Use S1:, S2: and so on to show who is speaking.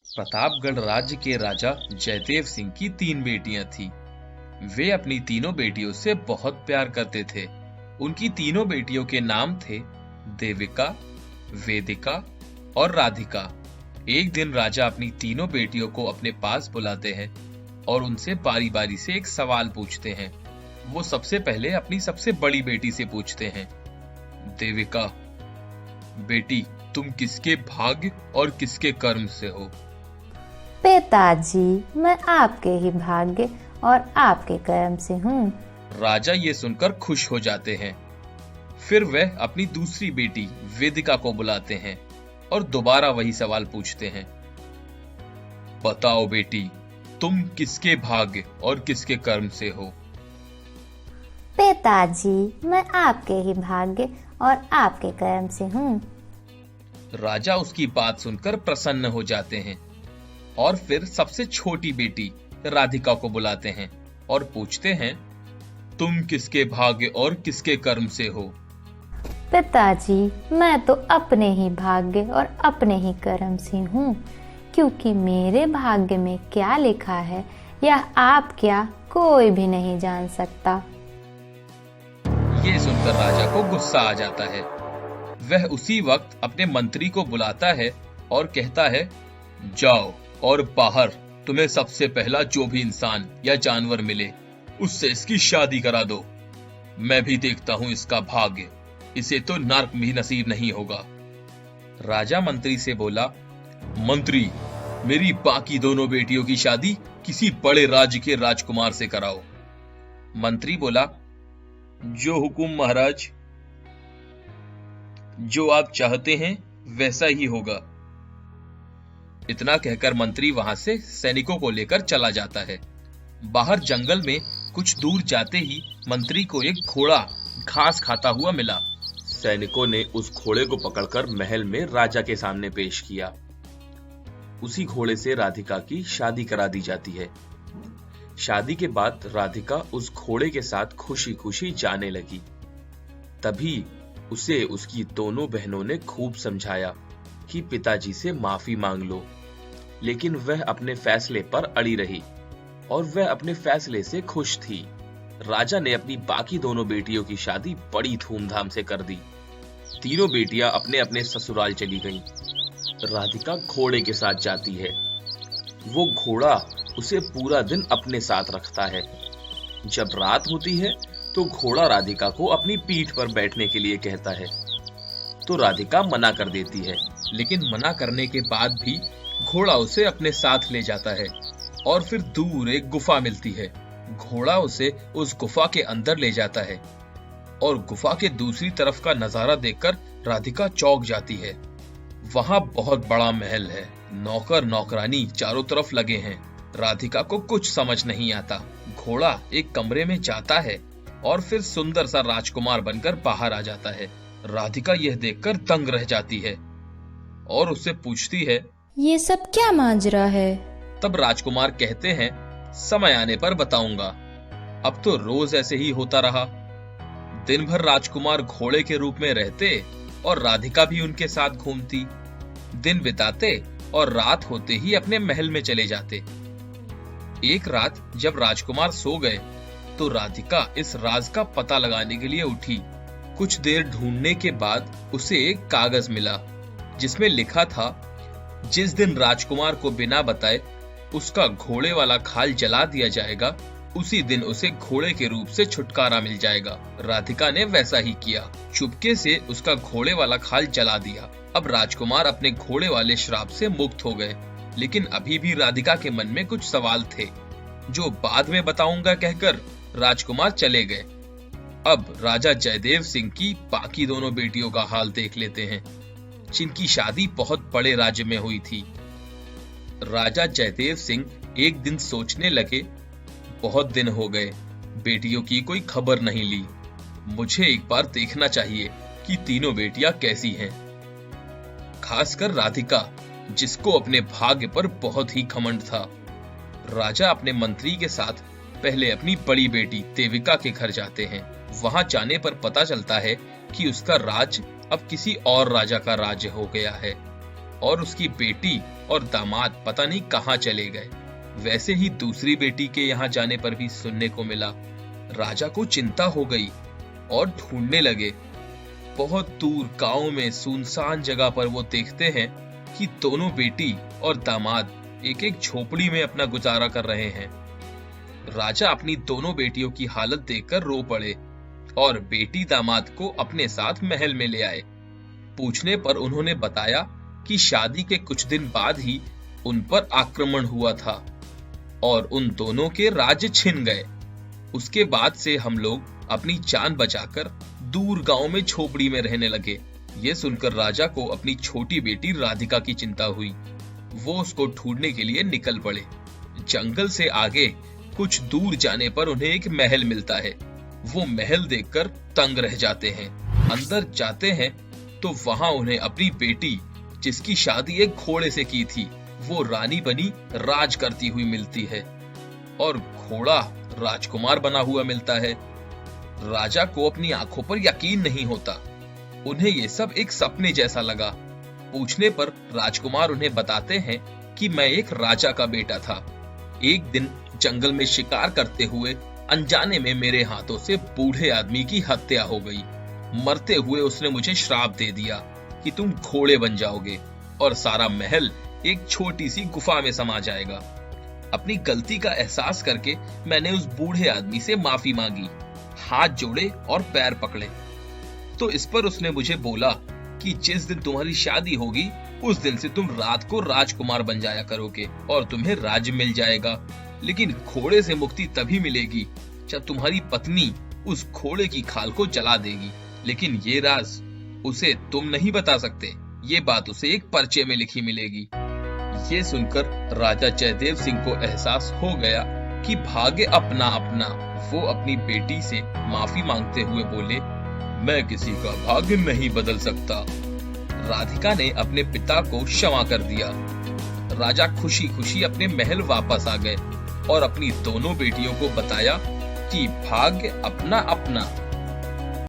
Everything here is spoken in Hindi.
S1: प्रतापगढ़ राज्य के राजा जयदेव सिंह की 3 बेटियां थीं। वे अपनी तीनों बेटियों से बहुत प्यार करते थे। उनकी तीनों बेटियों के नाम थे देविका, वेदिका और राधिका। एक दिन राजा अपनी तीनों बेटियों को अपने पास बुलाते हैं और उनसे बारी बारी से एक सवाल पूछते हैं। वो सबसे पहले अपनी सबसे बड़ी बेटी से पूछते हैं, देविका बेटी, तुम किसके भाग्य और किसके कर्म से हो?
S2: पिताजी, मैं आपके ही भाग्य और आपके कर्म से हूँ।
S1: राजा ये सुनकर खुश हो जाते हैं। फिर वह अपनी दूसरी बेटी वेदिका को बुलाते हैं और दोबारा वही सवाल पूछते हैं, बताओ बेटी, तुम किसके भाग्य और किसके कर्म से हो?
S2: पिताजी, मैं आपके ही भाग्य और आपके कर्म से हूँ।
S1: राजा उसकी बात सुनकर प्रसन्न हो जाते हैं और फिर सबसे छोटी बेटी राधिका को बुलाते हैं और पूछते हैं, तुम किसके भाग्य और किसके कर्म से हो?
S2: पिताजी, मैं तो अपने ही भाग्य और अपने ही कर्म से हूँ, क्योंकि मेरे भाग्य में क्या लिखा है या आप क्या, कोई भी नहीं जान सकता।
S1: ये सुनकर राजा को गुस्सा आ जाता है। वह उसी वक्त अपने मंत्री को बुलाता है और कहता है, जाओ और बाहर तुम्हें सबसे पहला जो भी इंसान या जानवर मिले उससे इसकी शादी करा दो। मैं भी देखता हूँ इसका भाग्य, इसे तो नर्क भी नसीब नहीं होगा। राजा मंत्री से बोला, मंत्री, मेरी बाकी दोनों बेटियों की शादी किसी बड़े राज्य के राजकुमार से कराओ। मंत्री बोला, जो हुकुम महाराज, जो आप चाहते हैं वैसा ही होगा। इतना कहकर मंत्री वहां से सैनिकों को लेकर चला जाता है। बाहर जंगल में कुछ दूर जाते ही मंत्री को एक घोड़ा घास खाता हुआ मिला। सैनिकों ने उस घोड़े को पकड़कर महल में राजा के सामने पेश किया। उसी घोड़े से राधिका की शादी करा दी जाती है। शादी के बाद राधिका उस घोड़े के साथ खुशी खुशी जाने लगी। तभी उसे उसकी दोनों बहनों ने खूब समझाया कि पिताजी से माफी मांग लो, लेकिन वह अपने फैसले पर अड़ी रही और वह अपने फैसले से खुश थी। राजा ने अपनी बाकी दोनों बेटियों की शादी बड़ी धूमधाम से कर दी। तीनों बेटियां अपने अपने ससुराल चली गईं। राधिका घोड़े के साथ जाती है। वो घोड़ा उसे पूरा दिन अपने साथ रखता है। जब रात होती है तो घोड़ा राधिका को अपनी पीठ पर बैठने के लिए कहता है, तो राधिका मना कर देती है, लेकिन मना करने के बाद भी घोड़ा उसे अपने साथ ले जाता है और फिर दूर एक गुफा मिलती है। घोड़ा उसे उस गुफा के अंदर ले जाता है और गुफा के दूसरी तरफ का नजारा देखकर राधिका चौंक जाती है। वहां बहुत बड़ा महल है, नौकर नौकरानी चारों तरफ लगे हैं। राधिका को कुछ समझ नहीं आता। घोड़ा एक कमरे में जाता है और फिर सुंदर सा राजकुमार बनकर बाहर आ जाता है। राधिका यह देखकर दंग रह जाती है और उससे पूछती है,
S2: ये सब क्या माजरा है?
S1: तब राजकुमार कहते हैं, समय आने पर बताऊंगा। अब तो रोज ऐसे ही होता रहा। दिन भर राजकुमार घोड़े के रूप में रहते और राधिका भी उनके साथ घूमती। दिन बिताते और रात होते ही अपने महल में चले जाते। एक रात जब राजकुमार सो गए तो राधिका इस राज का पता लगाने के लिए उठी। कुछ देर ढूंढने के बाद उसे एक कागज मिला जिसमें लिखा था, जिस दिन राजकुमार को बिना बताए उसका घोड़े वाला खाल जला दिया जाएगा, उसी दिन उसे घोड़े के रूप से छुटकारा मिल जाएगा। राधिका ने वैसा ही किया। चुपके से उसका घोड़े वाला खाल जला दिया। अब राजकुमार अपने घोड़े वाले श्राप से मुक्त हो गए, लेकिन अभी भी राधिका के मन में कुछ सवाल थे जो बाद में बताऊंगा कहकर राजकुमार चले गए। अब राजा जयदेव सिंह की बाकी दोनों बेटियों का हाल देख लेते हैं, जिनकी शादी बहुत बड़े राज्य में हुई थी। राजा जयदेव सिंह एक दिन सोचने लगे, बहुत दिन हो गए, बेटियों की कोई खबर नहीं ली। मुझे एक बार देखना चाहिए कि तीनों बेटियां कैसी हैं। खासकर राधिका, जिसको अपने भाग्य पर बहुत ही घमंड था। राजा अपने मंत्री के साथ पहले अपनी बड़ी बेटी देविका के घर जाते हैं। वहां जाने पर पता चलता है कि उसका राज अब किसी और राजा का राज्य हो गया है और उसकी बेटी और दामाद पता नहीं कहाँ चले गए। वैसे ही दूसरी बेटी के यहाँ जाने पर भी सुनने को मिला। राजा को चिंता हो गई और ढूंढने लगे। बहुत दूर गांव में सुनसान जगह पर वो देखते हैं कि दोनों बेटी और दामाद एक एक झोपड़ी में अपना गुजारा कर रहे हैं। राजा अपनी दोनों बेटियों की हालत देखकर रो पड़े और बेटी दामाद को अपने साथ महल में ले आए। पूछने पर उन्होंने बताया कि शादी के कुछ दिन बाद ही उन पर आक्रमण हुआ था और उन दोनों के राज्य छिन गए। उसके बाद से हम लोग अपनी जान बचाकर दूर गांव में झोपड़ी में रहने लगे। ये सुनकर राजा को अपनी छोटी बेटी राधिका की चिंता हुई। वो उसको ढूंढने के लिए निकल पड़े। जंगल से आगे कुछ दूर जाने पर उन्हें एक महल मिलता है। वो महल देखकर तंग रह जाते हैं। अंदर जाते हैं तो वहां उन्हें अपनी बेटी, जिसकी शादी एक घोड़े से की थी, वो रानी बनी राज करती हुई मिलती है और घोड़ा राजकुमार बना हुआ मिलता है। राजा को अपनी आंखों पर यकीन नहीं होता। उन्हें ये सब एक सपने जैसा लगा। पूछने पर राजकुमार उन्हें बताते हैं कि मैं एक राजा का बेटा था। एक दिन जंगल में शिकार करते हुए अनजाने में मेरे हाथों से बूढ़े आदमी की हत्या हो गई। मरते हुए उसने मुझे श्राप दे दिया कि तुम घोड़े बन जाओगे और सारा महल एक छोटी सी गुफा में समा जाएगा। अपनी गलती का एहसास करके मैंने उस बूढ़े आदमी से माफी मांगी, हाथ जोड़े और पैर पकड़े। तो इस पर उसने मुझे बोला कि जिस दिन तुम्हारी शादी होगी उस दिन से तुम रात को राजकुमार बन जाया करोगे और तुम्हें राज्य मिल जाएगा। लेकिन घोड़े से मुक्ति तभी मिलेगी जब तुम्हारी पत्नी उस घोड़े की खाल को जला देगी। लेकिन ये राज उसे तुम नहीं बता सकते। ये बात उसे एक पर्चे में लिखी मिलेगी। ये सुनकर राजा जयदेव सिंह को एहसास हो गया कि भाग्य अपना अपना। वो अपनी बेटी से माफी मांगते हुए बोले, मैं किसी का भाग्य नहीं बदल सकता। राधिका ने अपने पिता को क्षमा कर दिया। राजा खुशी खुशी अपने महल वापस आ गए और अपनी दोनों बेटियों को बताया कि भाग्य अपना अपना।